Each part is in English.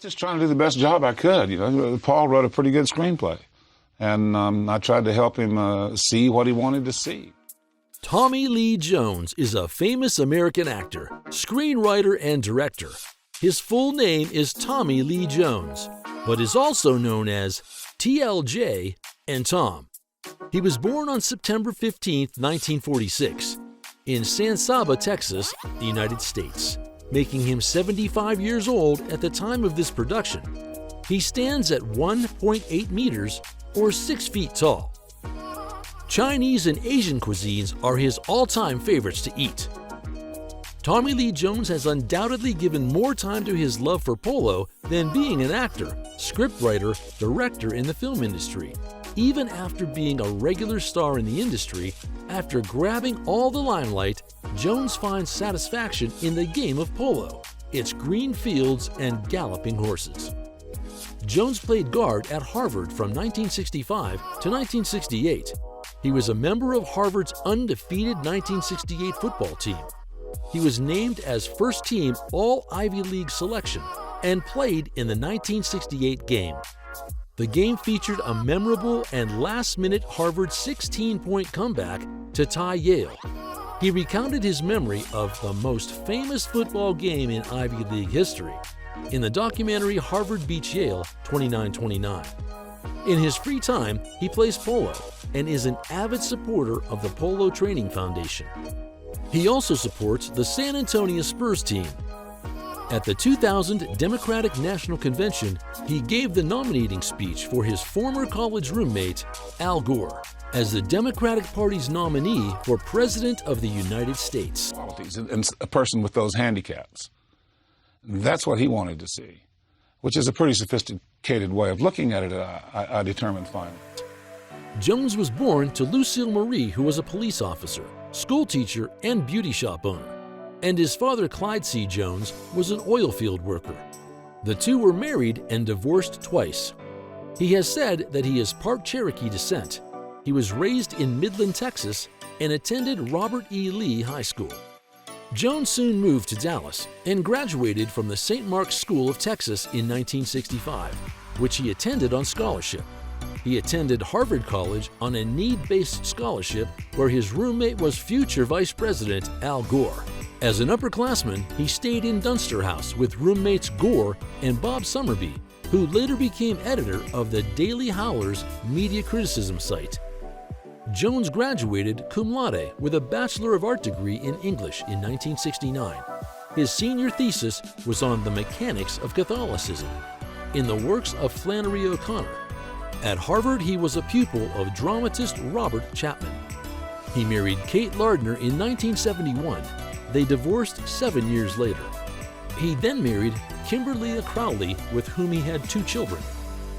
Just trying to do the best job I could. Paul wrote a pretty good screenplay, and I tried to help him see what he wanted to see. Tommy Lee Jones is a famous American actor, screenwriter, and director. His full name is Tommy Lee Jones, but is also known as TLJ and Tom. He was born on September 15, 1946, in San Saba, Texas, the United States, making him 75 years old at the time of this production. He stands at 1.8 meters or 6 feet tall. Chinese and Asian cuisines are his all-time favorites to eat. Tommy Lee Jones has undoubtedly given more time to his love for polo than being an actor, scriptwriter, director in the film industry. Even after being a regular star in the industry, after grabbing all the limelight, Jones finds satisfaction in the game of polo, its green fields and galloping horses. Jones played guard at Harvard from 1965 to 1968. He was a member of Harvard's undefeated 1968 football team. He was named as first-team All-Ivy League selection and played in the 1968 game. The game featured a memorable and last-minute Harvard 16-point comeback to tie Yale. He recounted his memory of the most famous football game in Ivy League history in the documentary Harvard Beats Yale 29-29. In his free time, he plays polo and is an avid supporter of the Polo Training Foundation. He also supports the San Antonio Spurs team. At the 2000 Democratic National Convention, he gave the nominating speech for his former college roommate, Al Gore, as the Democratic Party's nominee for President of the United States. And a person with those handicaps. That's what he wanted to see, which is a pretty sophisticated way of looking at it, I determined finally. Jones was born to Lucille Marie, who was a police officer, school teacher, and beauty shop owner. And his father, Clyde C. Jones, was an oil field worker. The two were married and divorced twice. He has said that he is part Cherokee descent. He was raised in Midland, Texas, and attended Robert E. Lee High School. Jones soon moved to Dallas and graduated from the St. Mark's School of Texas in 1965, which he attended on scholarship. He attended Harvard College on a need-based scholarship where his roommate was future Vice President Al Gore. As an upperclassman, he stayed in Dunster House with roommates Gore and Bob Summerby, who later became editor of the Daily Howler's media criticism site. Jones graduated cum laude with a Bachelor of Art degree in English in 1969. His senior thesis was on the mechanics of Catholicism, in the works of Flannery O'Connor. At Harvard, he was a pupil of dramatist Robert Chapman. He married Kate Lardner in 1971. They divorced 7 years later. He then married Kimberlia Crowley, with whom he had 2 children.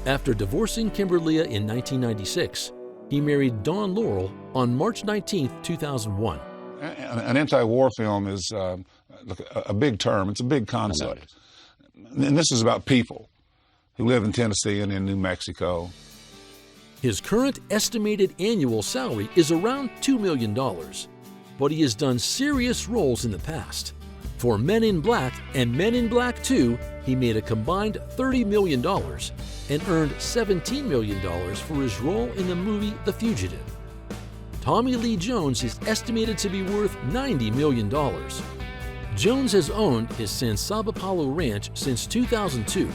After divorcing Kimberlia in 1996, he married Dawn Laurel on March 19, 2001. An anti-war film is a big term. It's a big concept. And this is about people who live in Tennessee and in New Mexico. His current estimated annual salary is around $2 million, but he has done serious roles in the past. For Men in Black and Men in Black 2, he made a combined $30 million and earned $17 million for his role in the movie The Fugitive. Tommy Lee Jones is estimated to be worth $90 million. Jones has owned his San Saba Palo Ranch since 2002,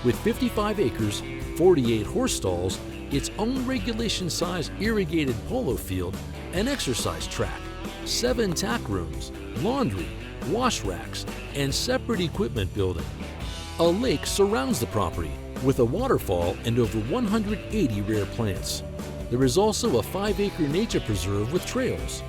with 55 acres, 48 horse stalls, its own regulation-size irrigated polo field, an exercise track, 7 tack rooms, laundry, wash racks, and separate equipment building. A lake surrounds the property, with a waterfall and over 180 rare plants. There is also a 5-acre nature preserve with trails.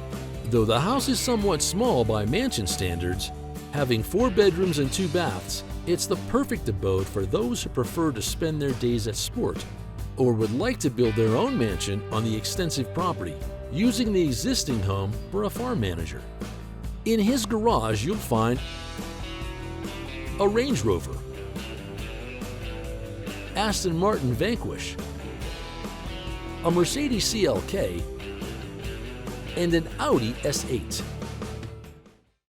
Though the house is somewhat small by mansion standards, having 4 bedrooms and 2 baths, it's the perfect abode for those who prefer to spend their days at sport or would like to build their own mansion on the extensive property, using the existing home for a farm manager. In his garage, you'll find a Range Rover, Aston Martin Vanquish, a Mercedes CLK, and an Audi S8.